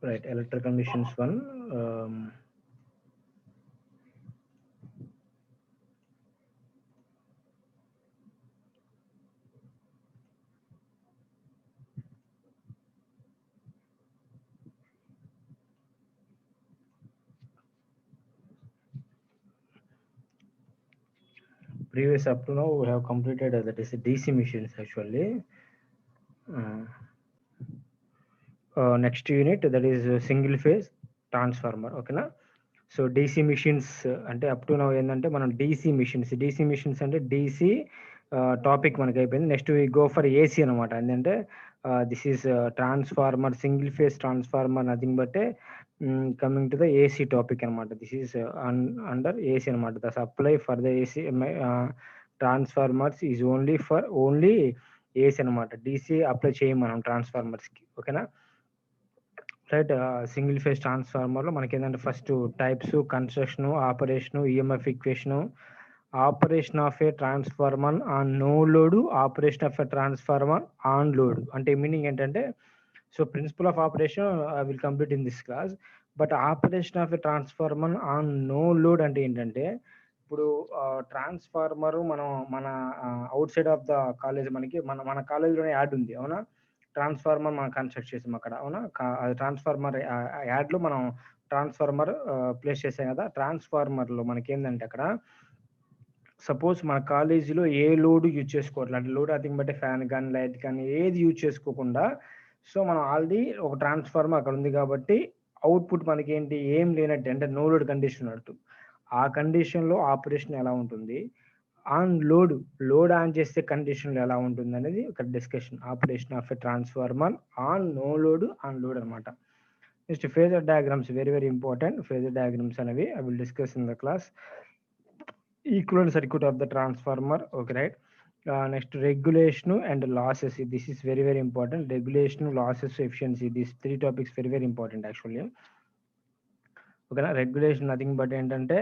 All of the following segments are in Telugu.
Right, electrical machines 1. Previous up to now we have completed that is DC machines actually. Next unit that is single phase transformer. Okay na. So DC machines అంటే అప్ టు నౌ ఏంటంటే మనం డీసీ మిషన్స్ అంటే డీసీ టాపిక్ మనకి అయిపోయింది. Next we go for AC అనమాట. ఏంటంటే this is transformer, single phase transformer, nothing but coming to the AC topic అనమాట. దిస్ ఈస్ అండర్ ఏసీ అనమాట. The supply for the AC transformers is only AC అనమాట. డీసీ అప్లై చేయం మనం ట్రాన్స్ఫార్మర్స్కి. ఓకేనా. రైట్, సింగిల్ ఫేజ్ ట్రాన్స్ఫార్మర్లో మనకి ఏంటంటే first types, construction, operation, EMF equation, operation of a transformer on no load, operation of a transformer on load. అంటే మీనింగ్ ఏంటంటే, so principle of operation I will complete in this class. But operation of a transformer on no load అంటే ఏంటంటే, ఇప్పుడు ట్రాన్స్ఫార్మర్ మనం మన outside of the college మనకి మన కాలేజ్లోనే యాడ్ ఉంది, అవునా. ట్రాన్స్ఫార్మర్ మనం కన్స్ట్రక్ట్ చేసాం అక్కడ, అవునా. అది ట్రాన్స్ఫార్మర్ యాడ్లో మనం ట్రాన్స్ఫార్మర్ ప్లేస్ చేసాం కదా. ట్రాన్స్ఫార్మర్లో మనకి ఏంటంటే అక్కడ సపోజ్ మన కాలేజీలో ఏ లోడ్ యూజ్ చేసుకోవట్లేదు, అంటే లోడ్ నథింగ్ బట్ ఫ్యాన్ కానీ లైట్ కానీ ఏది యూజ్ చేసుకోకుండా, సో మనం ఆల్రెడీ ఒక ట్రాన్స్ఫార్మర్ అక్కడ ఉంది కాబట్టి అవుట్పుట్ మనకి ఏంటి, ఏం లేనట్టు, అంటే నో లోడ్ కండిషన్ అన్నట్టు. ఆ కండిషన్లో ఆపరేషన్ ఎలా ఉంటుంది, ఆన్ లోడ్ ఆన్ చేసే కండిషన్లో ఎలా ఉంటుంది అనేది ఒక discussion. Operation of a transformer on no load, on load అనమాట. Next phasor diagrams, very important. Phasor diagrams అనేవి I will discuss in the class. Equivalent circuit of the transformer. Okay, right. Next regulation and losses, this is very important. Regulation, losses, efficiency, these 3 topics very important actually. ఓకేనా. రెగ్యులేషన్ నథింగ్ బట్ ఏంటంటే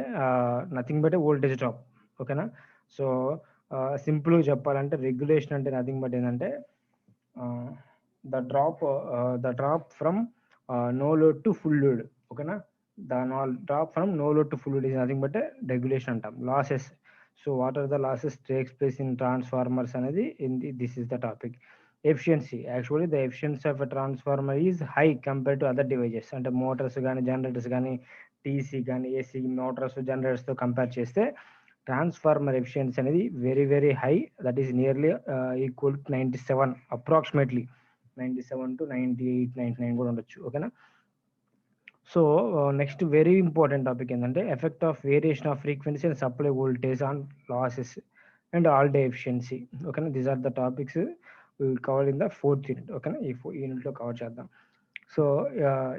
నథింగ్ బట్ వోల్టేజ్ డ్రాప్. ఓకేనా. సో సింపుల్గా చెప్పాలంటే రెగ్యులేషన్ అంటే నథింగ్ బట్ ఏంటంటే the drop from no load to full load. ఓకేనా. The drop from no load to full load is nothing but regulation అంటాం. Losses, so what are the losses takes place in transformers అనేది this is the topic. Efficiency, actually the efficiency of a transformer is high compare to other devices. అంటే మోటార్స్ కానీ, జనరేటర్స్ కానీ, టీసీ కానీ, ఏసీ మోటార్స్, జనరేటర్స్తో కంపేర్ చేస్తే ట్రాన్స్ఫార్మర్ ఎఫిషియన్సీ అనేది very high. That is nearly equal to 97, approximately 97 to 98, 99 కూడా ఉండొచ్చు. ఓకేనా. So next very important topic ఏంటంటే effect of variation of frequency and supply voltage on losses and all day efficiency. ఓకేనా. These are the topics we will cover in the 4th unit. ఓకేనా. ఈ యూనిట్లో కవర్ చేద్దాం. సో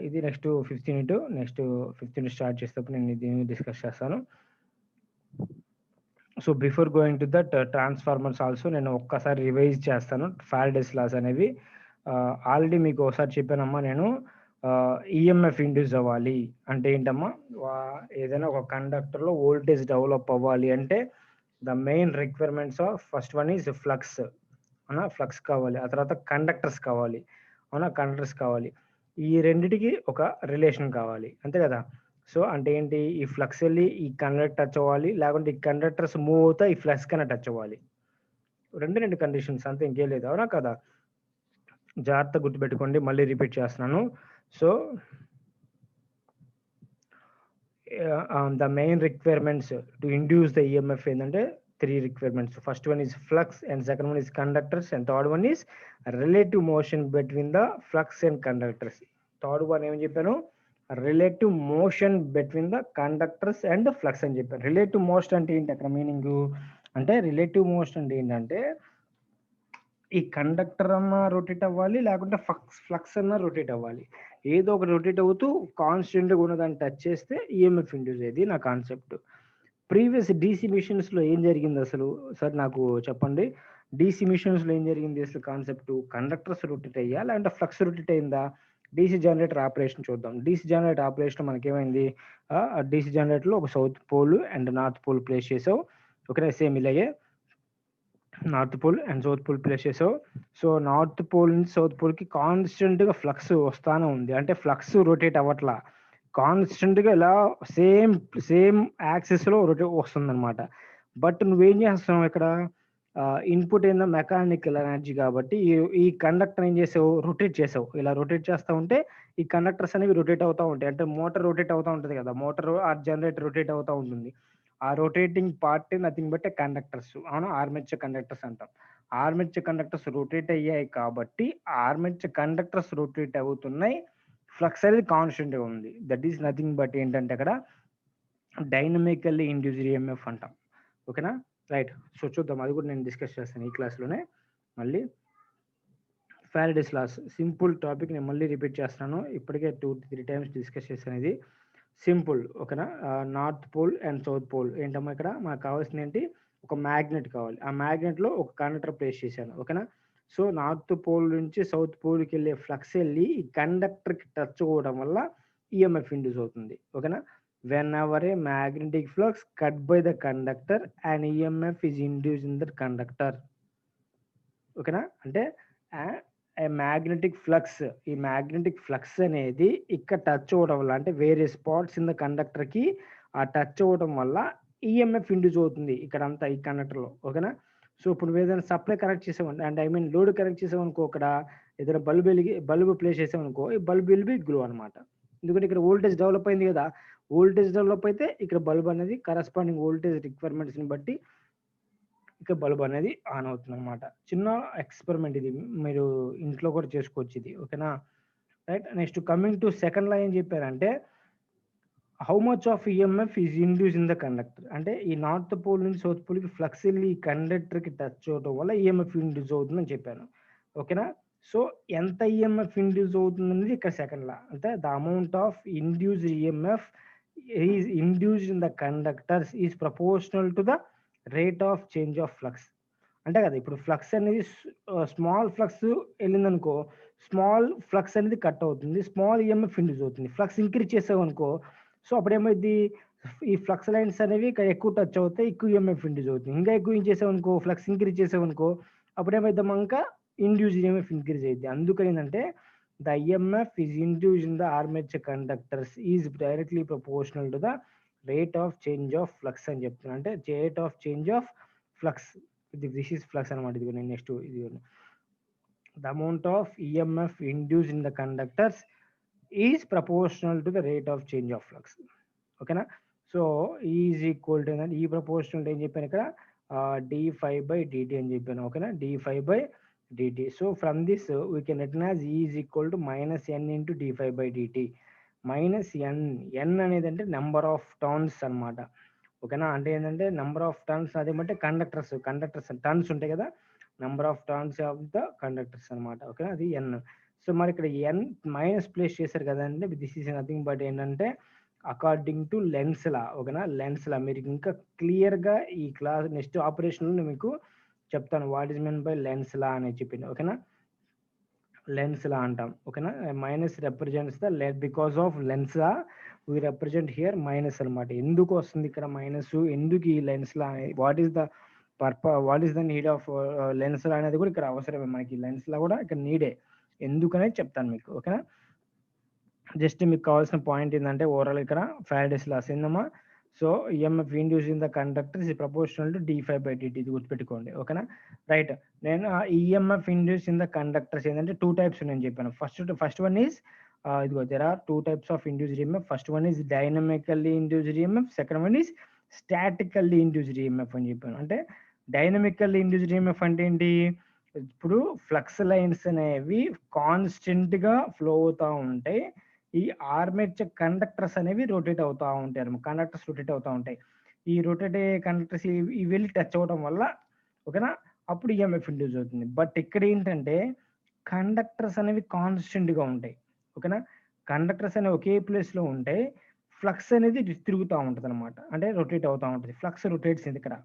ఇది next 5th unit. Next 5th unit start చేసేటప్పుడు నేను దీన్ని డిస్కస్ చేస్తాను. So before going to that transformers also నేను ఒక్కసారి రివైజ్ చేస్తాను. ఫారడేస్ లాస్ అనేవి ఆల్రెడీ మీకు ఒకసారి చెప్పానమ్మా నేను. ఈఎంఎఫ్ ఇండ్యూస్ అవ్వాలి అంటే ఏంటమ్మా, ఏదైనా ఒక కండక్టర్లో వోల్టేజ్ డెవలప్ అవ్వాలి అంటే the main requirements of first one is flux. అవునా, ఫ్లక్స్ కావాలి. ఆ తర్వాత కండక్టర్స్ కావాలి. అవునా, కండక్టర్స్ కావాలి. ఈ రెండిటికి ఒక రిలేషన్ కావాలి, అంతే కదా. సో అంటే ఏంటి, ఈ ఫ్లక్స్ వెళ్ళి ఈ కండక్టర్ టచ్ అవ్వాలి, లేకుంటే ఈ కండక్టర్స్ మూవ్ అవుతా ఈ ఫ్లక్స్ కన్నా టచ్ అవ్వాలి. రెండు కండిషన్స్, అంతే, ఇంకేం లేదు, అవునా కదా. జాగ్రత్త గుర్తుపెట్టుకోండి, మళ్ళీ రిపీట్ చేస్తున్నాను. So the main requirements to induce the EMF ఏంటంటే 3 requirements. First one is flux, and second one is conductors, and third one is relative motion between the flux and conductors. Third one ఏమని చెప్పాను, relative motion between the conductors and flux అని చెప్పాను. రిలేటివ్ మోషన్ అంటే ఏంటి అక్కడ మీనింగ్ అంటే, రిలేటివ్ మోషన్ అంటే ఏంటంటే ఈ కండక్టర్ అన్నా రొటేట్ అవ్వాలి, లేకుంటే ఫ్లక్స్ అన్నా రొటేట్ అవ్వాలి. ఏదో ఒక రొటేట్ అవుతూ కాన్స్టెంట్గా ఉన్నదాన్ని టచ్ చేస్తే ఈఎంఎఫ్ ఇండ్యూస్ అయ్యేది నా కాన్సెప్ట్. ప్రీవియస్ డీసీ మిషన్స్లో ఏం జరిగింది అసలు సార్ నాకు చెప్పండి. డీసీ మిషన్స్లో ఏం జరిగింది అసలు కాన్సెప్ట్, కండక్టర్స్ రొటేట్ అయ్యా లేదంటే ఫ్లక్స్ రొటేట్ అయిందా? డీసీ జనరేటర్ ఆపరేషన్ చూద్దాం. డీసీ జనరేటర్ ఆపరేషన్ మనకేమైంది, డీసీ జనరేటర్లో ఒక south pole and north pole place చేసావు. ఓకే, సేమ్ ఇలాగే north pole and south pole place చేసావు. సో నార్త్ పోల్ నుంచి సౌత్ పోల్కి కాన్స్టెంట్గా ఫ్లక్స్ వస్తానే ఉంది, అంటే ఫ్లక్స్ రొటేట్ అవ్వట్లా, కాన్స్టెంట్గా ఇలా సేమ్ సేమ్ యాక్సిస్లో రొటేట్ వస్తుందన్నమాట. బట్ నువ్వేం చేస్తున్నావు ఇక్కడ, ఇన్పుట్ ఏందో మెకానికల్ ఎనర్జీ కాబట్టి ఈ కండక్టర్ ఏం చేసావు, రొటేట్ చేసావు. ఇలా రొటేట్ చేస్తూ ఉంటే ఈ కండక్టర్స్ అనేవి రొటేట్ అవుతూ ఉంటాయి. అంటే మోటార్ రొటేట్ అవుతూ ఉంటుంది కదా, మోటార్ ఆ జనరేటర్ రొటేట్ అవుతూ ఉంటుంది. ఆ rotating part nothing but conductors, అవునా, ఆర్మేచర్ కండక్టర్స్ అంటాం. ఆర్మేచర్ కండక్టర్స్ రొటేట్ అయ్యాయి కాబట్టి ఆర్మేచర్ కండక్టర్స్ రొటేట్ అవుతున్నాయి, ఫ్లక్స్ అనేది కాన్స్టెంట్గా ఉంది. దట్ ఈస్ నథింగ్ బట్ ఏంటంటే అక్కడ డైనమికల్లీ ఇండ్యూస్డ్ ఈఎంఎఫ్ అంటాం. ఓకేనా, రైట్. సో చూద్దాం, అది కూడా నేను డిస్కస్ చేస్తాను ఈ క్లాస్లోనే. మళ్ళీ ఫారడేస్ లాస్ సింపుల్ టాపిక్ నేను మళ్ళీ రిపీట్ చేస్తున్నాను, ఇప్పటికే 2-3 టైమ్స్ డిస్కస్ చేశాను. ఇది సింపుల్, ఓకేనా. North pole and south pole ఏంటమ్మా, ఇక్కడ మనకు కావాల్సింది ఏంటి, ఒక మ్యాగ్నెట్ కావాలి. ఆ మ్యాగ్నెట్లో ఒక కండక్టర్ ప్లేస్ చేశాను, ఓకేనా. సో నార్త్ పోల్ నుంచి సౌత్ పోల్కి వెళ్ళే ఫ్లక్స్ వెళ్ళి ఈ కండక్టర్కి టచ్ అవ్వడం వల్ల ఈఎంఎఫ్ ఇండ్యూస్ అవుతుంది, ఓకేనా. When ever a magnetic flux cut by the conductor and EMF is induce in the conductor, ఓకేనా. అంటే మ్యాగ్నెటిక్ ఫ్లక్స్, ఈ మ్యాగ్నెటిక్ ఫ్లక్స్ అనేది ఇక్కడ టచ్ అవ్వడం వల్ల, అంటే వేరే స్పాట్స్ ఇన్ ద కండక్టర్కి ఆ టచ్ అవ్వడం వల్ల ఈఎంఎఫ్ ఇండ్యూస్ అవుతుంది ఇక్కడ అంతా ఈ కండక్టర్లో, ఓకేనా. సో ఇప్పుడు ఏదైనా సప్లై కనెక్ట్ చేసామని, అంటే ఐ మీన్ లోడ్ కనెక్ట్ చేసామనుకో, అక్కడ ఏదైనా బల్బు ప్లేస్ చేసామనుకో, ఈ బల్బ్ విల్ బి గ్లో అనమాట. ఎందుకంటే ఇక్కడ వోల్టేజ్ డెవలప్ అయింది కదా, వోల్టేజ్ డెవలప్ అయితే ఇక్కడ బల్బ్ అనేది కరస్పాండింగ్ వోల్టేజ్ రిక్వైర్మెంట్స్ని బట్టి ఇక బల్బ్ అనేది ఆన్ అవుతుంది అనమాట. చిన్న ఎక్స్పెరిమెంట్ ఇది, మీరు ఇంట్లో కూడా చేసుకోవచ్చు ఇది, ఓకేనా, right. Next coming to second లా ఏం చెప్పారంటే, how much of EMF is induce in the conductor, అంటే ఈ నార్త్ పోల్ నుంచి సౌత్ పోల్కి ఫ్లక్స్ వెళ్ళి ఈ కండక్టర్కి టచ్ అవడం వల్ల ఈఎంఎఫ్ ఇండ్యూస్ అవుతుందని చెప్పాను, ఓకేనా. సో ఎంత ఈఎంఎఫ్ ఇండ్యూస్ అవుతుంది అనేది ఇక్కడ సెకండ్ లా, అంటే the amount of induced EMF is induced in the conductors is proportional to the rate of change of flux. అంటే కదా, ఇప్పుడు ఫ్లక్స్ అనేది స్మాల్ ఫ్లక్స్ వెళ్ళిందనుకో, స్మాల్ ఫ్లక్స్ అనేది కట్ అవుతుంది, స్మాల్ ఈఎంఎఫ్ ఇండ్యూస్ అవుతుంది. ఫ్లక్స్ ఇంక్రీజ్ చేసావు అనుకో, సో అప్పుడు ఏమైంది, ఈ ఫ్లక్స్ లైన్స్ అనేవి ఇక్కడ ఎక్కువ టచ్ అవుతాయి, ఎక్కువ ఈఎంఎఫ్ ఇండ్యూస్ అవుతుంది. ఇంకా ఎక్కువ ఏం చేసావు అనుకో, ఫ్లక్స్ ఇంక్రీజ్ చేసావు అనుకో, అప్పుడు ఏమైద్దాం, ఇంకా ఇండ్యూస్ ఈఎంఎఫ్ ఇంక్రీజ్ అయింది. అందుకని ఏంటంటే the EMF is induce in the armature conductors is directly proportional to the rate of change of flux అని చెప్తున్నాను. అంటే rate of change of flux, this is flux అనమాట. ఇది నేను నెక్స్ట్ ఇది the amount of EMF induce in the conductors is proportional to the rate of change of flux, ఓకేనా. సో ఈజ్ ఈక్వల్ టు ఏంటంటే ఈ ప్రపోర్షనల్ ఏం చెప్పాను ఇక్కడ, d∅/dt అని చెప్పాను, ఓకేనా, d∅/dt. So from this we can return as E is equal to -n into d∅/dt. -n అనేది అంటే నెంబర్ ఆఫ్ టర్న్స్ అనమాట, ఓకేనా. అంటే ఏంటంటే నెంబర్ ఆఫ్ టర్న్స్, అదేమంటే కండక్టర్స్ టర్న్స్ ఉంటాయి కదా, number of turns of the conductors అనమాట, ఓకేనా, అది n. సో మరి ఇక్కడ n మైనస్ ప్లేస్ చేశారు కదండి, దిస్ ఈస్ నథింగ్ బట్ ఏంటంటే అకార్డింగ్ టు లెన్స్ లా, ఓకేనా. లెన్స్ లా మీరు ఇంకా క్లియర్గా ఈ క్లాస్ నెక్స్ట్ ఆపరేషన్లో మీకు చెప్తాను, what is mean by Lenz law అని చెప్పింది, ఓకేనా. లెన్స్ లా అంటాం, ఓకేనా. Minus represents the because of Lenz law we represent here minus అనమాట. ఎందుకు వస్తుంది ఇక్కడ మైనస్, ఎందుకు ఈ Lenz law, what is the what is the need of Lenz law అనేది కూడా ఇక్కడ అవసరమే మనకి, లెన్స్ లా కూడా ఇక్కడ నీడే, ఎందుకనేది చెప్తాను మీకు, ఓకేనా. జస్ట్ మీకు కావాల్సిన పాయింట్ ఏంటంటే ఓవరాల్ ఇక్కడ ఫారడేస్ లాస్ ఏందమ్మా, so EMF induce in the conductor is proportional to d∅/dt, ఇది గుర్తుపెట్టుకోండి, ఓకేనా, రైట్. నేను EMF induce in the conductors ఏంటంటే 2 టైప్స్ నేను చెప్పాను. ఫస్ట్ వన్ ఈజ్ ఇదిగో there are 2 types of induced EMF. First one is dynamically induced EMF, second one is statically induced EMF అని చెప్పాను. అంటే డైనమికల్లీ ఇండ్యూస్డ్ ఈఎంఎఫ్ అంటే ఏంటి, ఇప్పుడు ఫ్లక్స్ లైన్స్ అనేవి కాన్స్టెంట్ గా ఫ్లో అవుతూ ఉంటాయి, ఈ ఆర్మేచర్ కండక్టర్స్ అనేవి రొటేట్ అవుతూ ఉంటాయి అనమాట, కండక్టర్స్ రొటేట్ అవుతూ ఉంటాయి. ఈ రొటేట్ అయ్యే కండక్టర్స్ ఇవి వెళ్ళి టచ్ అవ్వడం వల్ల, ఓకేనా, అప్పుడు ఈఎంఎఫ్ ఇండ్యూస్ అవుతుంది. బట్ ఇక్కడ ఏంటంటే కండక్టర్స్ అనేవి కాన్స్టెంట్ గా ఉంటాయి, ఓకేనా. కండక్టర్స్ అనేవి ఒకే ప్లేస్ లో ఉంటాయి, ఫ్లక్స్ అనేది తిరుగుతూ ఉంటుంది అనమాట, అంటే రొటేట్ అవుతూ ఉంటుంది, ఫ్లక్స్ రొటేట్స్ ఇక్కడ,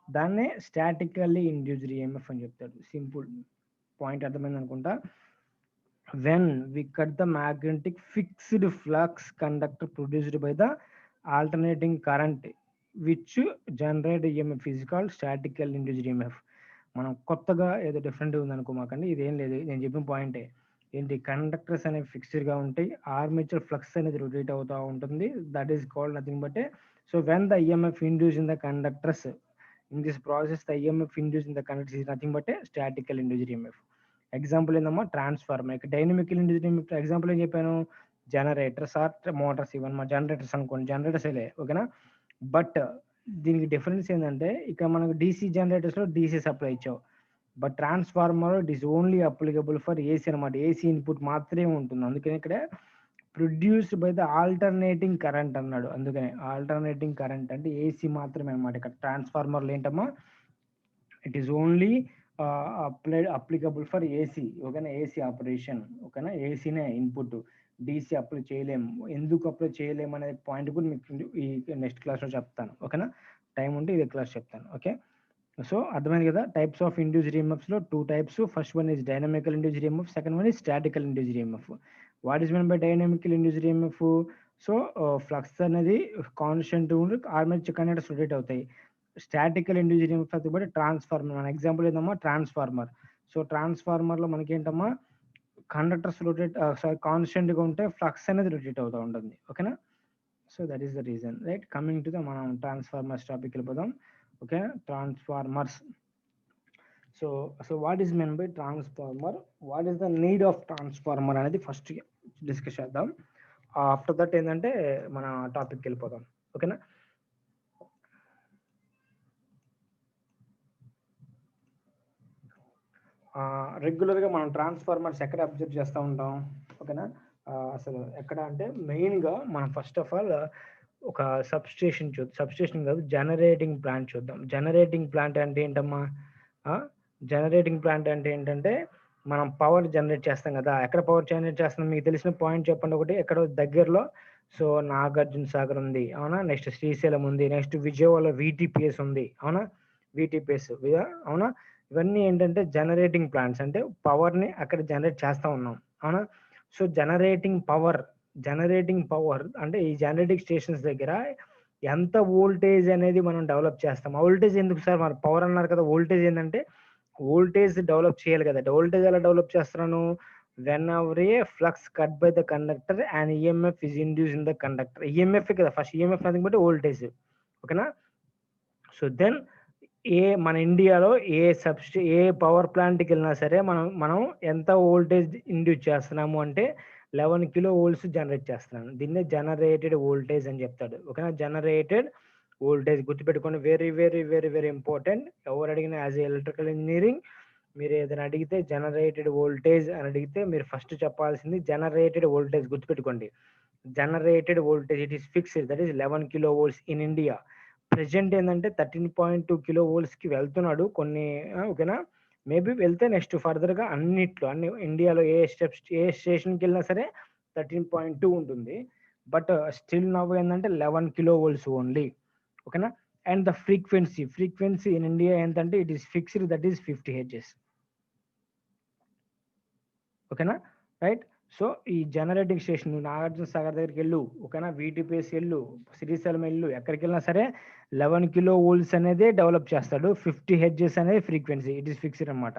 దాన్నే స్టాటికల్లీ ఇండ్యూస్డ్ ఈఎంఎఫ్ అని చెప్తాడు. సింపుల్ పాయింట్ అర్థమైంది అనుకుంటా. when we cut the magnetic fixed flux conductor produced by the alternating current which generate EMF is called statical induced EMF. మనం కొత్తగా ఏదో డిఫరెంట్‌గా ఉందనుకోమాకండి. ఇదేం లేదు. నేను చెప్పిన పాయింటే. ఏంటి కండక్టర్స్ అనేవి ఫిక్స్డ్‌గా ఉంటాయి. ఆర్మేచర్ ఫ్లక్స్ అనేది రొటేట్ అవుతా ఉంటుంది. That is called nothing but so when the EMF induced in the conductors in this process the EMF induced in the conductors is nothing but statistical induced EMF. Example ఏందమ్మా ట్రాన్స్‌ఫార్మర్. ఇక్కడ డైనమికల్ ఇండ్యూస్డ్ ఈఎంఎఫ్ ఎగ్జాంపుల్ ఏం చెప్పాను? జనరేటర్స్ ఆర్ మోటార్స్ ఇవన్నీ మా జనరేటర్స్ అనుకోండి. జనరేటర్సేలే ఓకేనా? బట్ దీనికి డిఫరెన్స్ ఏందంటే ఇక్కడ మనకు డీసీ జనరేటర్స్‌లో డీసీ సప్లై ఇచ్చావు. But transformer it is only applicable for AC అనమాట. ఏసీ ఇన్‌పుట్ మాత్రమే ఉంటుంది. అందుకని ఇక్కడ produced by the alternating current అన్నాడు. అందుకనే ఆల్టర్నేటింగ్ కరెంట్ అంటే ఏసీ మాత్రమే అనమాట. ఇక్కడ ట్రాన్స్‌ఫార్మర్‌లో ఏంటమ్మా it is only applicable for AC ఓకేనా? ఏసీ ఆపరేషన్ ఓకేనా? ఏసీనే ఇన్పుట్. డీసీ అప్లై చేయలేము. ఎందుకు అప్లై చేయలేము అనే పాయింట్ కూడా మీకు ఈ నెక్స్ట్ క్లాస్‌లో చెప్తాను ఓకేనా? టైం ఉంటే ఇదే క్లాస్ చెప్తాను. ఓకే. సో అర్థమైంది కదా? టైప్స్ ఆఫ్ ఇండ్యూస్డ్ ఈఎంఎఫ్స్‌లో 2 types. First one is dynamical induced EMF. Second one is statical induced EMF. What is mean by dynamical induced EMF? So flux అనేది కాన్స్టెంట్ ఉండి ఆర్మేచర్ కండక్టర్స్ రొటేట్ అవుతాయి. స్టాటికల్ ఇండ్యూస్డ్ ఈఎంఎఫ్ అది కూడా ట్రాన్స్‌ఫార్మర్. మన ఎగ్జాంపుల్ ఏందమ్మా ట్రాన్స్‌ఫార్మర్. సో ట్రాన్స్‌ఫార్మర్‌లో మనకేంటమ్మా కండక్టర్స్ రొటేట్ కాన్స్టెంట్‌గా ఉంటే ఫ్లక్స్ అనేది రొటేట్ అవుతూ ఉంటుంది. ఓకేనా? So that is the reason right. Coming to the మనం ట్రాన్స్‌ఫార్మర్స్ టాపిక్ వెళ్ళిపోదాం. Okay. Transformers. So what is mean by transformer? What is the need of transformer అనేది ఫస్ట్ డిస్కస్ చేద్దాం. ఆఫ్టర్ దట్ ఏంటంటే మన టాపిక్‌కి వెళ్ళిపోదాం. ఓకేనా? రెగ్యులర్‌గా మనం ట్రాన్స్‌ఫార్మర్స్ ఎక్కడ అబ్జర్వ్ చేస్తూ ఉంటాం? ఓకేనా? అసలు ఎక్కడ అంటే మెయిన్‌గా మనం ఫస్ట్ ఆఫ్ ఆల్ ఒక సబ్‌స్టేషన్ కాదు జనరేటింగ్ ప్లాంట్ చూద్దాం. జనరేటింగ్ ప్లాంట్ అంటే ఏంటమ్మా? జనరేటింగ్ ప్లాంట్ అంటే ఏంటంటే మనం పవర్ జనరేట్ చేస్తాం కదా! ఎక్కడ పవర్ జనరేట్ చేస్తున్నాం మీకు తెలిసిన పాయింట్ చెప్పండి ఒకటి. ఎక్కడో దగ్గరలో సో నాగార్జున సాగర్ ఉంది. అవునా? నెక్స్ట్ శ్రీశైలం ఉంది. నెక్స్ట్ విజయవాడలో వీటీపీఎస్ ఉంది. అవునా? వీటీపీఎస్ అవునా? ఇవన్నీ ఏంటంటే జనరేటింగ్ ప్లాంట్స్ అంటే పవర్‌ని అక్కడ జనరేట్ చేస్తా ఉన్నాం. అవునా? సో జనరేటింగ్ పవర్ అంటే ఈ జనరేటింగ్ స్టేషన్స్ దగ్గర ఎంత వోల్టేజ్ అనేది మనం డెవలప్ చేస్తాం. వోల్టేజ్ ఎందుకు సార్? మరి పవర్ అన్నారు కదా! వోల్టేజ్ ఏందంటే వోల్టేజ్ డెవలప్ చేయాలి కదా! వోల్టేజ్ ఎలా డెవలప్ చేస్తున్నాను? Whenever a flux cut by the conductor and EMF is induced in the conductor. EMF కదా! First EMF nothing but voltage. ఓకేనా? సో దెన్ మన ఇండియాలో ఏ పవర్ ప్లాంట్‌కి వెళ్ళినా సరే మనం ఎంత వోల్టేజ్ ఇండ్యూస్ చేస్తున్నాము అంటే 11 కిలో వోల్ట్స్ జనరేట్ చేస్తున్నాను. దీన్నే జనరేటెడ్ వోల్టేజ్ అని చెప్తాడు. ఓకేనా? జనరేటెడ్ వోల్టేజ్ గుర్తుపెట్టుకోండి. Very very very very important. ఎవరు అడిగినా యాజ్ ఏ ఎలక్ట్రికల్ ఇంజినీరింగ్ మీరు ఏదైనా అడిగితే జనరేటెడ్ వోల్టేజ్ అని అడిగితే మీరు ఫస్ట్ చెప్పాల్సింది జనరేటెడ్ వోల్టేజ్ గుర్తుపెట్టుకోండి. Generated voltage it is fixed that is 11 kilo volts in India. Present ఏందంటే 13.2 కిలో వోల్ట్స్‌కి వెళ్తున్నాడు కొన్ని ఓకేనా? మేబీ వెళ్తే నెక్స్ట్ ఫర్దర్‌గా అన్ని ఇండియాలో ఏ స్టేషన్‌కెళ్ళినా సరే 13.2 ఉంటుంది. బట్ స్టిల్ నౌ ఏందంటే 11 కిలో వోల్ట్స్ ఓన్లీ. ఓకేనా? And the frequency in India ఎంతంటే it is fixed that is 50 hertz. ఓకేనా? రైట్. సో ఈ జనరేటింగ్ స్టేషన్ నువ్వు నాగార్జున సాగర్ దగ్గరికి వెళ్ళు. ఓకేనా? వీటీపీఎస్ వెళ్ళు, శ్రీశైలం వెళ్ళు, ఎక్కడికెళ్ళినా సరే 11 కిలో వోల్ట్స్ అనేది డెవలప్ చేస్తాడు. 50 హెర్ట్జ్ అనేది ఫ్రీక్వెన్సీ. ఇట్ ఈస్ ఫిక్స్డ్ అనమాట.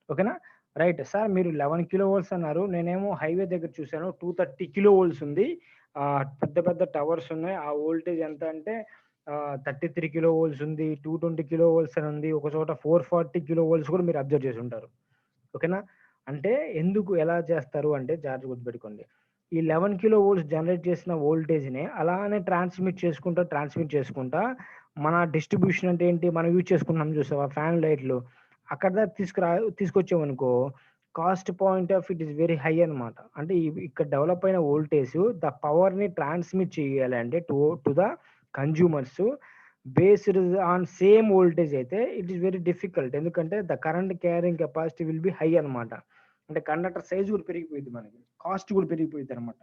ఓకేనా? రైట్. సార్ మీరు 11 కిలో వోల్ట్స్ అన్నారు. నేనేమో హైవే దగ్గర చూసాను 230 కిలో వోల్ట్స్ ఉంది. పెద్ద పెద్ద టవర్స్ ఉన్నాయి. ఆ వోల్టేజ్ ఎంత అంటే 33 కిలో వోల్ట్స్ ఉంది. 220 కిలో వోల్ట్స్ అని ఉంది. ఒక చోట 440 కిలో వోల్ట్స్ కూడా మీరు అబ్జర్వ్ చేసి ఉంటారు. ఓకేనా? అంటే ఎందుకు ఎలా చేస్తారు అంటే జాగ్రత్తగా గుర్తుపెట్టుకోండి. ఈ 11 కిలో వోల్ట్స్ జనరేట్ చేసిన వోల్టేజ్‌ని అలానే ట్రాన్స్మిట్ చేసుకుంటా మన డిస్ట్రిబ్యూషన్ అంటే ఏంటి? మనం యూజ్ చేసుకుంటున్నాం చూసావా ఫ్యాన్ లైట్లు. అక్కడ దాకా తీసుకొచ్చామనుకో cost point of it is very high అనమాట. అంటే ఇక్కడ డెవలప్ అయిన వోల్టేజ్ ద పవర్‌ని ట్రాన్స్మిట్ చేయాలి అంటే to the consumers based on same voltage అయితే ఇట్ ఈస్ వెరీ డిఫికల్ట్. ఎందుకంటే the current carrying capacity will be high అనమాట. అంటే కండక్టర్ సైజ్ కూడా పెరిగిపోయిద్ది మనకి. కాస్ట్ కూడా పెరిగిపోయిద్ది అనమాట.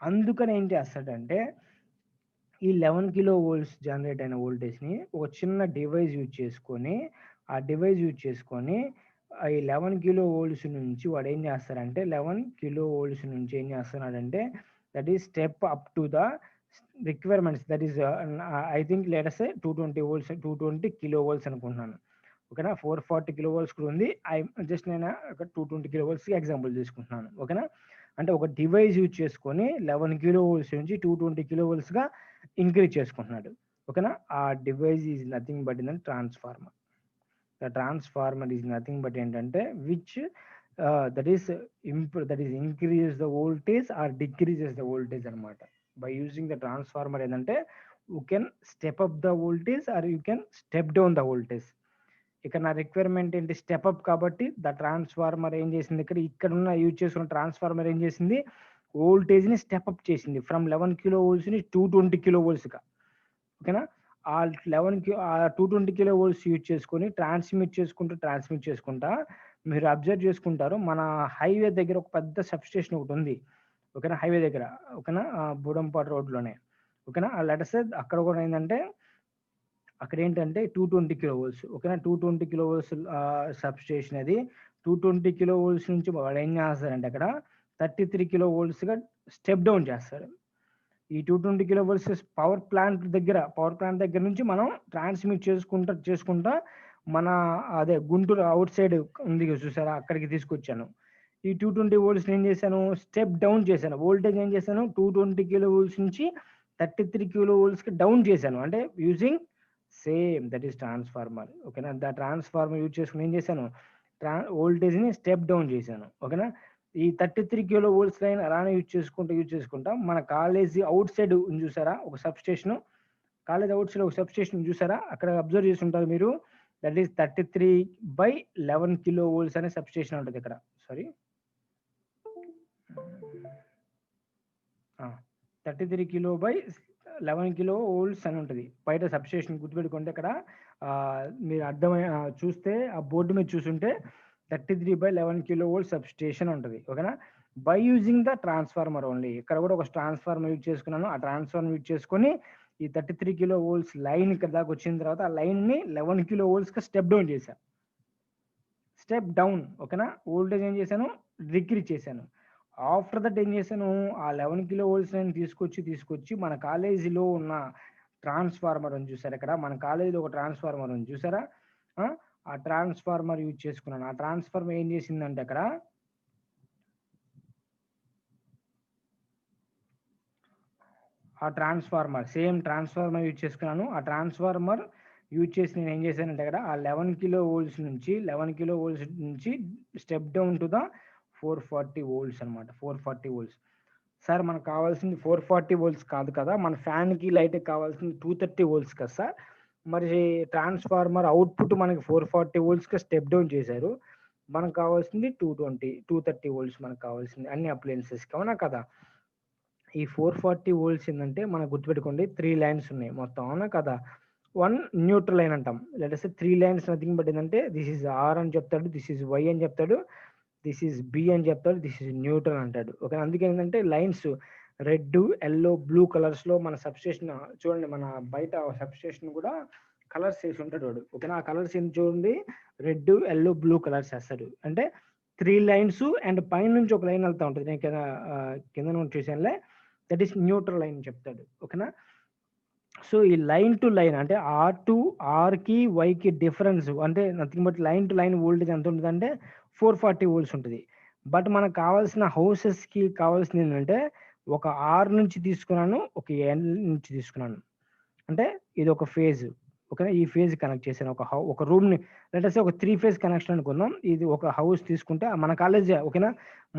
అందుకని ఏం చేస్తాడంటే ఈ 11 కిలో వోల్ట్స్ జనరేట్ అయిన వోల్టేజ్‌ని ఒక చిన్న డివైస్ యూజ్ చేసుకొని ఈ 11 కిలో వోల్ట్స్ నుంచి వాడు ఏం చేస్తారంటే 11 కిలో వోల్ట్స్ నుంచి ఏం చేస్తున్నాడంటే that is step up to the requirements that is I think let us say 220 volts 220 kilo volts అనుకుంటున్నాను. ఓకేనా. 440 కిలోవోల్ట్స్ కూడా ఉంది. జస్ట్ నేను ఒక 220 కిలోవోల్ట్స్‌కి ఎగ్జాంపుల్ తీసుకుంటున్నాను. ఓకేనా. అంటే ఒక డివైస్ యూజ్ చేసుకొని 11 కిలోవోల్ట్స్ నుంచి 220 కిలోవోల్ట్స్‌గా ఇంక్రీజ్ చేసుకుంటున్నాడు. ఓకేనా. ఆ డివైస్ ఈజ్ నథింగ్ బట్ ఏంటంటే transformer. The transformer is nothing but ఏంటంటే which that is increases the voltage or decreases the voltage అనమాట. బై యూజింగ్ ద ట్రాన్స్ఫార్మర్ ఏంటంటే you can step up the voltage or you can step down the voltage. ఇక్కడ నా రిక్వైర్మెంట్ ఏంటి, స్టెప్ అప్. కాబట్టి ద ట్రాన్స్ఫార్మర్ ఏం చేసింది, ఇక్కడ ఉన్న యూజ్ చేసుకున్న ట్రాన్స్ఫార్మర్ ఏం చేసింది, వోల్టేజ్ ని స్టెప్ అప్ చేసింది ఫ్రమ్ 11 కిలో వోల్ట్స్ ని 220 కిలో వోల్ట్స్ గా. ఓకేనా. ఆ 220 కిలో వోల్ట్స్ యూజ్ చేసుకొని ట్రాన్స్మిట్ చేసుకుంటా మీరు అబ్జర్వ్ చేసుకుంటారు, మన హైవే దగ్గర ఒక పెద్ద సబ్ స్టేషన్ ఒకటి ఉంది. ఓకేనా. హైవే దగ్గర. ఓకేనా. బుడంపాడు రోడ్లోనే. ఓకేనా. లెటర్స్ అక్కడ కూడా ఏంటంటే అక్కడ ఏంటంటే 220 కిలో వోల్ట్స్. ఓకేనా. 220 కిలో వోల్ట్స్ సబ్ స్టేషన్ అది. 220 కిలో వోల్ట్స్ నుంచి వాడు ఏం చేస్తాడంటే అక్కడ 33 కిలో వోల్ట్స్ గా స్టెప్ డౌన్ చేస్తాడు. ఈ 220 కిలో వోల్ట్స్ పవర్ ప్లాంట్ దగ్గర నుంచి మనం ట్రాన్స్మిట్ చేసుకుంటా మన అదే గుంటూరు అవుట్ సైడ్ ఉంది చూసారా, అక్కడికి తీసుకొచ్చాను. ఈ 220 వోల్ట్స్ ఏం చేశాను, స్టెప్ డౌన్ చేశాను. వోల్టేజ్ ఏం చేశాను, 220 కిలో వోల్ట్స్ నుంచి 33 కిలో వోల్ట్స్ కి డౌన్ చేశాను. అంటే using same that is transformer. ఓకేనా. ద ట్రాన్స్ఫార్మర్ యూజ్ చేసుకుని ఏం చేశాను, వోల్టేజ్ ని స్టెప్ డౌన్ చేశాను. ఓకేనా. ఈ 33 కిలో వోల్ట్స్ లైన్ అలానే యూజ్ చేసుకుంటా మన కాలేజీ అవుట్ సైడ్ చూసారా ఒక sub station, college out side ఒక సబ్ స్టేషన్ చూసారా, అక్కడ అబ్జర్వ్ చేసి ఉంటారు మీరు. దట్ ఈస్ 33/11 కిలో వోల్ట్స్ అనే సబ్ స్టేషన్ ఉంటుంది ఇక్కడ. Sorry, 33 kilo by 11 kilo volts అని ఉంటుంది బయట సబ్ స్టేషన్. గుర్తుపెట్టుకుంటే ఇక్కడ మీరు చూస్తే ఆ బోర్డు మీద చూసుంటే 33/11 కిలో వోల్ట్ సబ్ స్టేషన్ ఉంటుంది. ఓకేనా. By using the transformer only. ఇక్కడ కూడా ఒక ట్రాన్స్ఫార్మర్ యూజ్ చేసుకున్నాను. ఆ ట్రాన్స్ఫార్మర్ యూజ్ చేసుకొని ఈ 33 కిలో వోల్ట్స్ లైన్ ఇక్కడ దాకా వచ్చిన తర్వాత ఆ లైన్ ని 11 కిలో వోల్ట్స్ గా స్టెప్ డౌన్ చేశాను. Step down. ఓకేనా. వోల్టేజ్ ఏం చేశాను, డిక్రీజ్ చేశాను. ఆఫ్టర్ దట్ ఏం చేశాను, ఆ 11 కిలో వోల్ట్స్ నేను తీసుకొచ్చి మన కాలేజీలో ఉన్న ట్రాన్స్ఫార్మర్ అని చూసారా, ఇక్కడ మన కాలేజీలో ఒక ట్రాన్స్ఫార్మర్ ఉంది చూసారా, ఆ ట్రాన్స్ఫార్మర్ యూజ్ చేసుకున్నాను. ఆ ట్రాన్స్ఫార్మర్ ఏం చేసిందంటే అక్కడ ఆ ట్రాన్స్ఫార్మర్ సేమ్ ట్రాన్స్ఫార్మర్ యూజ్ చేసుకున్నాను. ఆ ట్రాన్స్ఫార్మర్ యూజ్ చేసి నేను ఏం చేశానంటే అక్కడ ఆ 11 కిలో వోల్ట్స్ నుంచి step down to the 440 volts అనమాట. 440 వోల్ట్స్. సార్ మనకు కావాల్సింది 440 వోల్ట్స్ కాదు కదా, మన ఫ్యాన్కి లైట్కి కావాల్సింది 230 వోల్ట్స్ కదా సార్. మరి ట్రాన్స్ఫార్మర్ అవుట్పుట్ మనకి 440 వోల్ట్స్గా స్టెప్ డౌన్ చేశారు. మనకు కావాల్సింది 230 వోల్ట్స్ మనకు కావాల్సింది అన్ని అప్లయన్సెస్కి, అవునా కదా. ఈ 440 వోల్ట్స్ ఏంటంటే మనకు గుర్తుపెట్టుకోండి 3 లైన్స్ ఉన్నాయి మొత్తం, అవునా కదా. 1 న్యూట్రల్ లైన్ అంటాం. లేదంటే 3 లైన్స్ నథింగ్ బట్ ఏంటంటే దిస్ ఈజ్ ఆర్ అని చెప్తాడు, దిస్ ఈజ్ వై అని చెప్తాడు, దిస్ ఈజ్ బి అని చెప్తాడు, దిస్ ఈజ్ న్యూట్రల్ అంటాడు. ఓకే. అందుకే ఏంటంటే lines red, yellow, blue colours లో మన సబ్స్టేషన్ చూడండి, మన బయట సబ్స్టేషన్ కూడా కలర్స్ వేసి ఉంటాడు వాడు. ఓకేనా. ఆ కలర్స్ ఏంటి చూడండి, రెడ్, ఎల్లో, బ్లూ కలర్స్ వేస్తాడు. అంటే 3 లైన్స్ అండ్ పైన నుంచి ఒక లైన్ వెళ్తా ఉంటుంది. నేను కింద నుంచి చూసానులే, దట్ ఈస్ న్యూట్రల్ లైన్ చెప్తాడు. ఓకేనా. సో ఈ లైన్ టు లైన్ అంటే ఆర్ కి వై కి డిఫరెన్స్ అంటే nothing but line to line voltage ఎంత ఉంటుంది అంటే 440 వోల్ట్స్ ఉంటుంది. బట్ మనకు కావాల్సిన హౌసెస్ కి కావాల్సింది ఏంటంటే ఒక ఆర్ నుంచి తీసుకున్నాను, ఒక ఎన్ నుంచి తీసుకున్నాను. అంటే ఇది ఒక ఫేజ్. ఓకేనా. ఈ ఫేజ్ కనెక్ట్ చేశాను. ఒక రూమ్ ని లేటెస్ట్ ఒక 3 ఫేజ్ కనెక్షన్ అనుకుందాం. ఇది ఒక హౌస్ తీసుకుంటే మన కాలేజ్. ఓకేనా.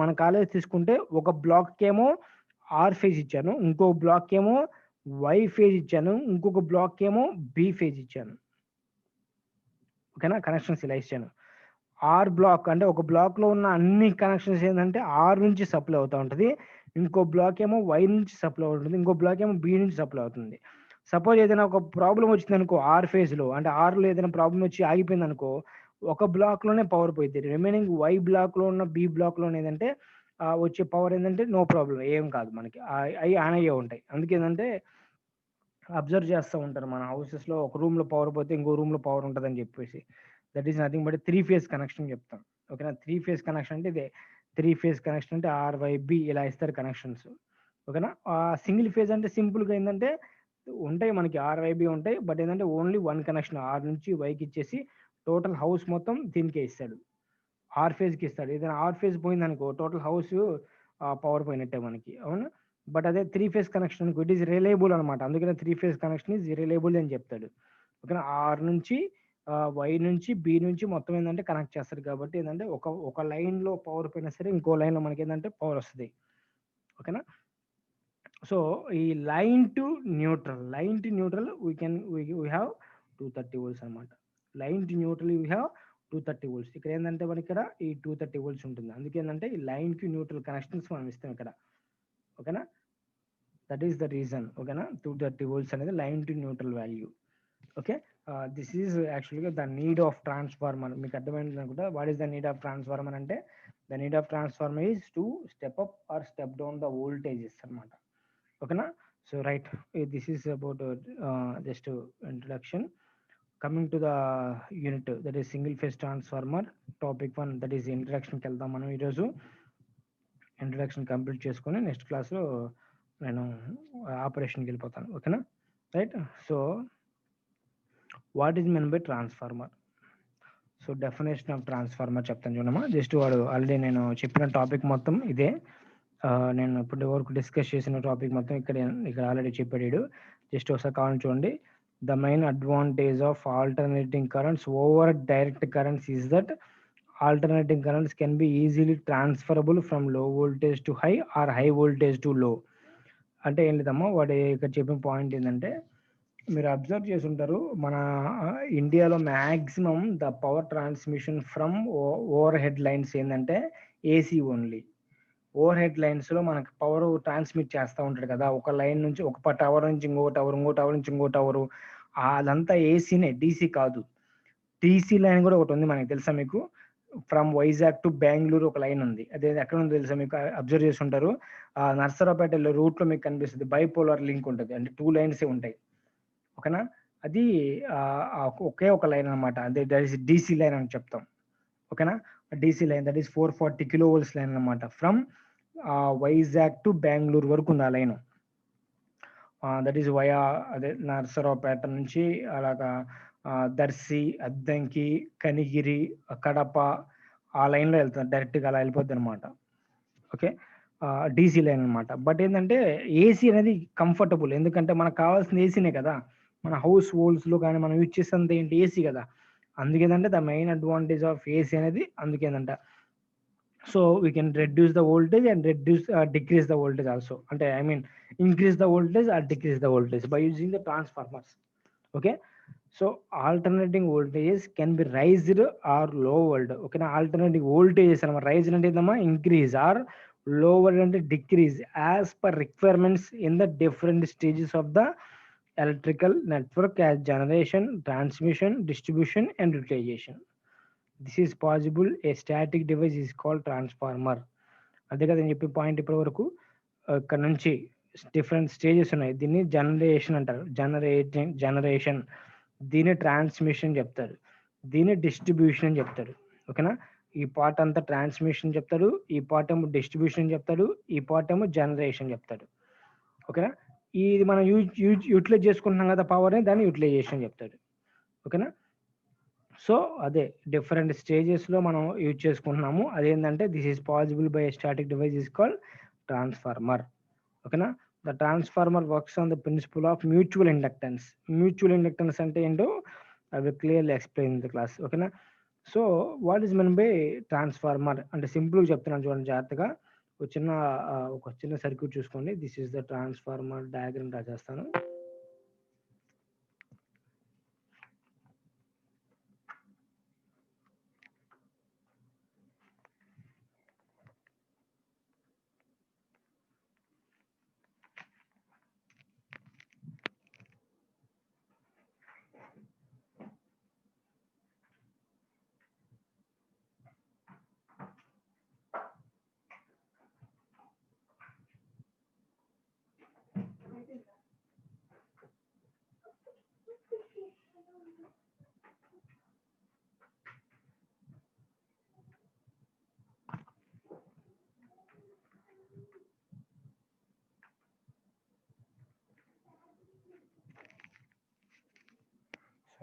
మన కాలేజ్ తీసుకుంటే ఒక బ్లాక్ ఏమో ఆర్ ఫేజ్ ఇచ్చాను, ఇంకో బ్లాక్ ఏమో వై ఫేజ్ ఇచ్చాను, ఇంకొక బ్లాక్ ఏమో బి ఫేజ్ ఇచ్చాను. ఓకేనా. కనెక్షన్స్ ఇలా ఇచ్చాను. ఆర్ బ్లాక్ అంటే ఒక బ్లాక్ లో ఉన్న అన్ని కనెక్షన్స్ ఏంటంటే ఆర్ నుంచి సప్లై అవుతూ ఉంటుంది, ఇంకో బ్లాక్ ఏమో వై నుంచి సప్లై అవుతుంది, ఇంకో బ్లాక్ ఏమో బి నుంచి సప్లై అవుతుంది. సపోజ్ ఏదైనా ఒక ప్రాబ్లం వచ్చింది అనుకో ఆర్ ఫేజ్ లో, అంటే ఆర్ లో ఏదైనా ప్రాబ్లం వచ్చి ఆగిపోయింది అనుకో, ఒక బ్లాక్ లోనే పవర్ పోయింది. రిమైనింగ్ వై బ్లాక్ లో ఉన్న బి బ్లాక్ లో ఏంటంటే వచ్చే పవర్ ఏంటంటే నో ప్రాబ్లం, ఏం కాదు మనకి, అవి ఆన్ అయ్యే ఉంటాయి. అందుకేంటంటే అబ్జర్వ్ చేస్తూ ఉంటారు మన హౌసెస్ లో, ఒక రూమ్ లో పవర్ పోతే ఇంకో రూమ్ లో పవర్ ఉంటుందని చెప్పేసి. That is nothing but 3 phase connection చెప్తాం. ఓకేనా. 3 ఫేజ్ కనెక్షన్ అంటే ఇదే. 3 ఫేజ్ కనెక్షన్ అంటే ఆర్వైబి ఇలా ఇస్తారు కనెక్షన్స్. ఓకేనా. సింగిల్ ఫేజ్ అంటే సింపుల్ గా ఏంటంటే ఉంటాయి మనకి ఆర్వైబి ఉంటాయి, బట్ ఏంటంటే ఓన్లీ 1 కనెక్షన్ ఆర్ నుంచి వైకి ఇచ్చేసి టోటల్ హౌస్ మొత్తం దీనికే ఇస్తాడు, ఆర్ ఫేజ్కి ఇస్తాడు. ఏదైనా ఆర్ ఫేజ్ పోయిందనుకో టోటల్ హౌస్ పవర్ పోయినట్టే మనకి, అవునా. బట్ అదే త్రీ ఫేజ్ కనెక్షన్ అనుకో ఇట్ ఈస్ రిలయబుల్ అనమాట, అందుకనే three phase connection is reliable అని చెప్తాడు. ఓకేనా, ఆర్ నుంచి వై నుంచి బి నుంచి మొత్తం ఏంటంటే కనెక్ట్ చేస్తారు కాబట్టి ఏంటంటే ఒక లైన్లో పవర్ పోయినా సరే ఇంకో లైన్లో మనకి ఏంటంటే పవర్ వస్తుంది. ఓకేనా, సో ఈ line to neutral we have 230 volts అనమాట. Line to neutral we have 230 volts. ఇక్కడ ఏంటంటే మనకి ఇక్కడ ఈ 230 వోల్ట్స్ ఉంటుంది, అందుకే ఏంటంటే ఈ లైన్ కి న్యూట్రల్ కనెక్షన్స్ మనం ఇస్తాం ఇక్కడ. ఓకేనా, దట్ ఈస్ ద రీజన్. ఓకేనా, 230 వోల్ట్స్ అనేది line to neutral value. Okay, this is యాక్చువల్గా ద నీడ్ ఆఫ్ ట్రాన్స్ఫార్మర్. మీకు అర్థమైంది అనుకుంటా. What is the need of transformer అంటే the need of transformer is to step up or step down the voltages అనమాట. ఓకేనా, so right, this is about just introduction. Coming to the unit that is single phase transformer topic 1, that is ఇంట్రడక్షన్కి వెళ్దాం మనం ఈరోజు. ఇంట్రడక్షన్ కంప్లీట్ చేసుకొని నెక్స్ట్ క్లాస్లో నేను ఆపరేషన్కి వెళ్ళిపోతాను. ఓకేనా, right. So what is mean by transformer? So definition of transformer చెప్తాను చూడమ్మా. జస్ట్ వాడు ఆల్రెడీ నేను చెప్పిన టాపిక్ మొత్తం ఇదే. నేను ఇప్పటి వరకు డిస్కస్ చేసిన టాపిక్ మొత్తం ఇక్కడ ఆల్రెడీ చెప్పాడు. జస్ట్ ఒకసారి కావాలని చూడండి. The main advantage of alternating currents over direct currents is that alternating currents can be easily transferable from low voltage to high or high voltage to low. అంటే ఏం లేదమ్మా, వాడు ఇక్కడ చెప్పిన పాయింట్ ఏంటంటే మీరు అబ్జర్వ్ చేసి ఉంటారు, మన ఇండియాలో maximum the power transmission from over head lines ఏంటంటే ఏసీ ఓన్లీ. ఓవర్ హెడ్ లైన్స్లో మనకు పవర్ ట్రాన్స్మిట్ చేస్తూ ఉంటాడు కదా, ఒక లైన్ నుంచి ఒక టవర్ నుంచి ఇంకో టవర్, ఇంకో టవర్ నుంచి ఇంకో టవరు, అదంతా ఏసీనే, డీసీ కాదు. టీసీ లైన్ కూడా ఒకటి ఉంది మనకి, తెలుసా మీకు? ఫ్రమ్ వైజాగ్ టు బెంగళూరు ఒక లైన్ ఉంది, అదే ఎక్కడ ఉందో తెలుసా మీకు? అబ్జర్వ్ చేసి ఉంటారు, నర్సరావుపేట రూట్ లో మీకు కనిపిస్తుంది, బైపోలార్ లింక్ ఉంటుంది, అంటే 2 లైన్స్ ఉంటాయి. ఓకేనా, అది ఒకే ఒక లైన్ అనమాట, అదే దట్ ఈస్ డీసీ లైన్ అని చెప్తాం. ఓకేనా, DC line that is 440 kV line అనమాట. ఫ్రమ్ వైజాగ్ టు బెంగళూరు వరకు ఉంది ఆ లైన్. దట్ ఈస్ వయా అదే నర్సరావుపేట నుంచి అలాగా దర్శి, అద్దంకి, కనిగిరి, కడప ఆ లైన్లో వెళ్తుంది, డైరెక్ట్గా అలా వెళ్ళిపోద్ది అనమాట. ఓకే, డీసీ లైన్ అనమాట. బట్ ఏంటంటే ఏసీ అనేది కంఫర్టబుల్, ఎందుకంటే మనకు కావాల్సిన ఏసీనే కదా, మన హౌస్ హోల్డ్స్లో కానీ మనం యూజ్ చేసేంత ఏంటి ఏసీ కదా. అందుకేంటంటే the main advantage of AC అనేది అందుకేందంట. So we can reduce the voltage and decrease the voltage also, అంటే I mean increase the voltage or decrease the voltage by using the transformers. Okay, so alternating voltages can be raised or lowered. Okay, na alternating voltages anama raised ante edama increase or lowered ante decrease as per requirements in the different stages of the electrical network as generation, transmission, distribution and utilization. This is possible. A static device is called transformer. అదే కదా నేను చెప్పే పాయింట్ ఇప్పటి వరకు. ఇక్కడ నుంచి డిఫరెంట్ స్టేజెస్ ఉన్నాయి, దీన్ని జనరేషన్ అంటారు, జనరేషన్, దీన్ని ట్రాన్స్మిషన్ చెప్తారు, దీన్ని డిస్ట్రిబ్యూషన్ అని చెప్తారు. ఓకేనా, ఈ పార్ట్ అంతా ట్రాన్స్మిషన్ చెప్తాడు, ఈ పార్ట్ ఏమో డిస్ట్రిబ్యూషన్ చెప్తాడు, ఈ పార్ట్ ఏమో జనరేషన్ చెప్తాడు. ఓకేనా, ఇది మనం యూటిలైజ్ చేసుకుంటున్నాం కదా పవర్ని, దాన్ని యూటిలైజేషన్ చెప్తాడు. ఓకేనా, సో అదే డిఫరెంట్ స్టేజెస్లో మనం యూజ్ చేసుకుంటున్నాము. అదేంటంటే this is possible by static device is called transformer. ఓకేనా, the transformer works on the principle of mutual inductance. Mutual inductance అంటే ఏంటో అవి clearly explain in the class. ఓకేనా, so what is mean by transformer అంటే సింపుల్గా చెప్తున్నాను చూడండి జాగ్రత్తగా. ఒక చిన్న సర్క్యూట్ చూసుకోండి. This is the transformer diagram రాసేస్తాను.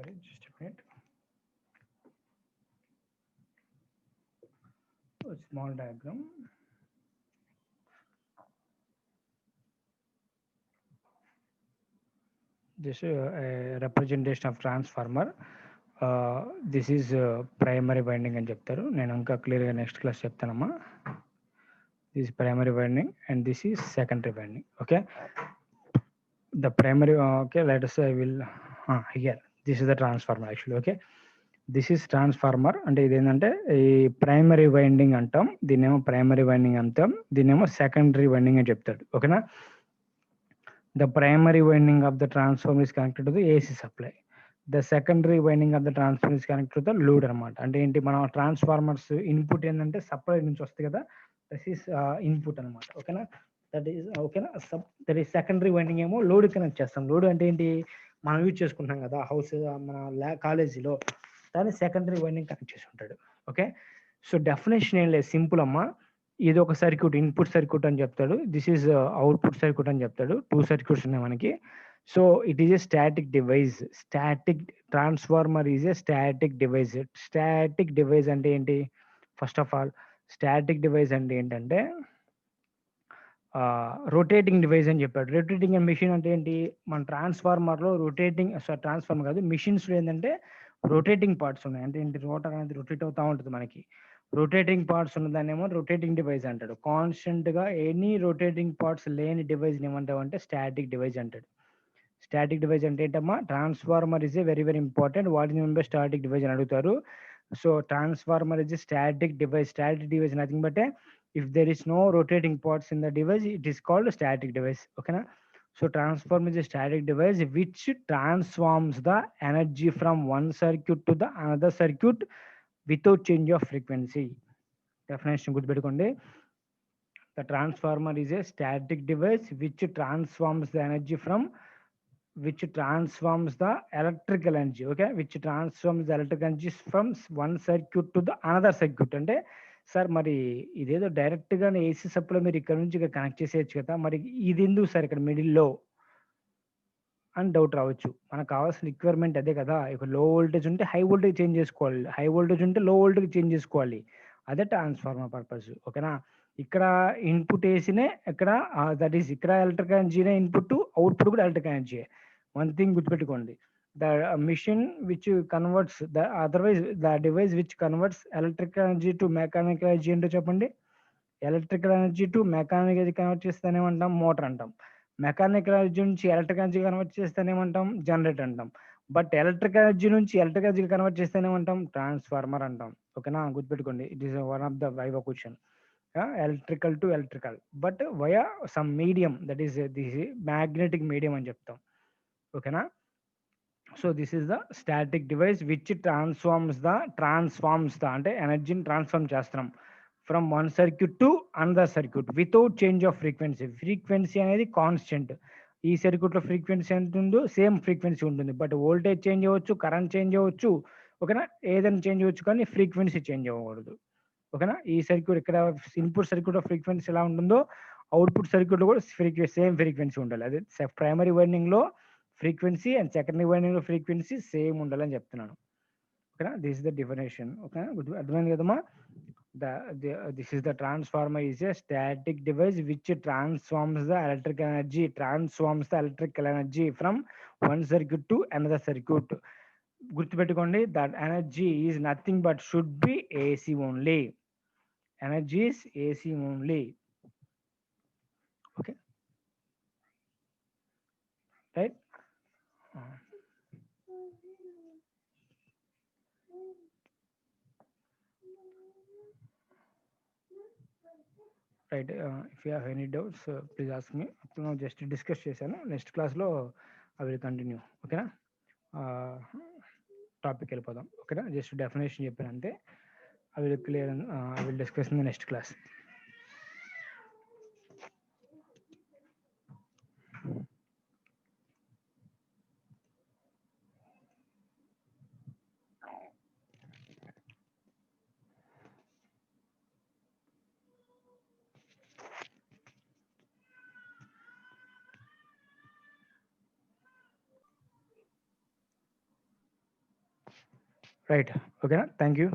Sorry, just a minute. small diagram. This a representation of transformer. This is primary winding అని చెప్తారు. నేను ఇంకా క్లియర్గా నెక్స్ట్ క్లాస్ చెప్తానమ్మా. This is primary winding and this is secondary winding. Okay, the primary okay, let us say I will here this is the transformer actually. Okay, this is transformer అంటే ఇది ఏంటంటే ఈ ప్రైమరీ వైండింగ్ అంటాం, దీన్నేమో ప్రైమరీ వైండింగ్ అంటాం, దీన్నేమో సెకండరీ వైండింగ్ అని చెప్తాడు. ఓకేనా, the primary winding of the transformer is connected to the AC supply. The secondary winding of the transformer is connected to the load అనమాట. అంటే ఏంటి, మన ట్రాన్స్ఫార్మర్స్ ఇన్పుట్ ఏంటంటే సప్లై నుంచి వస్తుంది కదా, దట్ ఈస్ ఇన్పుట్ అనమాట. ఓకేనా, దట్ ఈస్ ఓకేనా. దట్ ఈస్ సెకండరీ వైండింగ్ ఏమో లోడ్ కనెక్ట్ చేస్తాం. లోడ్ అంటే ఏంటి, మనం యూజ్ చేసుకుంటాం కదా హౌస్, మన కాలేజీలో, దాన్ని సెకండరీ వైండింగ్ కనెక్ట్ చేసి ఉంటాడు. ఓకే, సో డెఫినేషన్ ఏం లేదు, సింపుల్ అమ్మా. ఇది ఒక సర్క్యూట్, ఇన్పుట్ సర్క్యూట్ అని చెప్తాడు, దిస్ ఈజ్ అవుట్పుట్ సర్క్యూట్ అని చెప్తాడు. 2 సర్క్యూట్స్ ఉన్నాయి మనకి. So it is a static device. Static transformer is a static device. Static device అంటే ఏంటి, first of all static device అంటే ఏంటంటే రొటేటింగ్ డివైస్ అని చెప్పాడు. రొటేటింగ్ మెషిన్ అంటే ఏంటి, మన ట్రాన్స్ఫార్మర్లో రొటేటింగ్, ట్రాన్స్ఫార్మర్ కాదు, మెషిన్స్లో ఏంటంటే రొటేటింగ్ పార్ట్స్ ఉన్నాయి. అంటే ఏంటి, రోటర్ అనేది రొటేట్ అవుతూ ఉంటుంది మనకి. రొటేటింగ్ పార్ట్స్ ఉన్నదాన్నేమో రొటేటింగ్ డివైస్ అంటాడు. కాన్స్టెంట్ గా ఎనీ రొటేటింగ్ పార్ట్స్ లేని డివైస్ ఏమంటావు అంటే స్టాటిక్ డివైస్ అంటాడు. స్టాటిక్ డివైస్ అంటే ఏంటమ్మా, transformer is a very very important. What is mean by static device అని అడుగుతారు. So transformer is a static device. Static device nothing but if there is no rotating parts in the device, it is called static device. ఓకేనా, so transformer is a static device which transforms the energy from one circuit to the another circuit without change of frequency. Definition గుర్తుపెట్టుకోండి. The transformer is a static device which transforms the energy from, which transforms the electrical energy. Okay, which transforms the electrical energy from one circuit to the another circuit. అంటే సార్ మరి ఇదేదో డైరెక్ట్ గా ఏసీ సప్లై మీరు ఇక్కడ నుంచి ఇక్కడ కనెక్ట్ చేసేయచ్చు కదా, మరి ఇది ఎందుకు సార్ ఇక్కడ మిడిల్లో అని డౌట్ రావచ్చు. మనకు కావాల్సిన రిక్వైర్మెంట్ అదే కదా. ఇక్కడ లో వోల్టేజ్ ఉంటే హై వోల్టేజ్ చేంజ్ చేసుకోవాలి, హై వోల్టేజ్ ఉంటే లో వోల్టేజ్ చేంజ్ చేసుకోవాలి. అదే ట్రాన్స్ఫార్మర్ పర్పస్. ఓకేనా, ఇక్కడ ఇన్పుట్ వేసినే ఇక్కడ దట్ ఈస్ ఇక్కడ ఎలక్ట్రిక్ ఎనర్జీనే ఇన్పుట్, అవుట్పుట్ కూడా ఎలక్ట్రిక్ ఎనర్జీ. వన్ థింగ్ గుర్తుపెట్టుకోండి, the machine which converts the otherwise the device which converts electric energy to mechanical energy ఏంటో చెప్పండి. Electrical energy to mechanical energy convert చేస్తేనేమంటాం మోటార్ అంటాం. మెకానికల్ ఎనర్జీ నుంచి ఎలక్ట్రిక్ ఎనర్జీ కన్వర్ట్ చేస్తేనేమంటాం జనరేటర్ అంటాం. బట్ ఎలక్ట్రిక్ ఎనర్జీ నుంచి ఎలక్ట్రిక్ ఎనర్జీ కన్వర్ట్ చేస్తేనేమంటాం ట్రాన్స్ఫార్మర్ అంటాం. ఓకేనా, గుర్తుపెట్టుకోండి, it is one of the viva question. Electrical to electrical, but via some medium, that is this magnetic medium అని చెప్తాం. ఓకేనా, so this is the static device which transforms the అంటే ఎనర్జీని ట్రాన్స్ఫార్మ్ చేస్తున్నాం from one circuit to another circuit without change off frequency. Frequency అనేది కాన్స్టెంట్. ఈ సర్క్యూట్ లో ఫ్రీక్వెన్సీ ఎంత ఉందో సేమ్ ఫ్రీక్వెన్సీ ఉంటుంది, బట్ వోల్టేజ్ చేంజ్ అవ్వచ్చు, కరెంట్ చేంజ్ అవ్వచ్చు. ఓకేనా, ఏదైనా చేంజ్ అవ్వచ్చు కానీ ఫ్రీక్వెన్సీ చేంజ్ అవ్వకూడదు. ఓకేనా, ఈ సర్క్యూట్ ఇక్కడ ఇన్పుట్ సర్క్యూట్ లో ఫ్రీక్వెన్సీ ఎలా ఉంటుందో అవుట్పుట్ సర్క్యూట్ లో కూడా సేమ్ ఫ్రీక్వెన్సీ ఉండాలి. అదే ప్రైమరీ వైండింగ్ లో ఫ్రీక్వెన్సీ అండ్ సెకండరీ వైండింగ్ లో ఫ్రీక్వెన్సీ సేమ్ ఉండాలని చెప్తున్నాను. ఓకేనా, దిస్ ఇస్ ద డిఫినేషన్. ఓకేనా, అర్థమైంది కదమ్మా. This is the transformer is a static device which transforms the electrical energy from one circuit to another circuit. గుర్తుపెట్టుకోండి, that energy is nothing but should be AC only. Energy is AC only. Okay, right. Right, if you have any doubts please ask me. అప్పుడు జస్ట్ డిస్కస్ చేశాను, నెక్స్ట్ క్లాస్లో ఐ విల్ కంటిన్యూ. ఓకేనా, టాపిక్ వెళ్ళిపోదాం. ఓకేనా, జస్ట్ డెఫినేషన్ చెప్పాను అంతే. I will clear, I will discuss in the next class. Right, ఓకేనా, థ్యాంక్ యూ.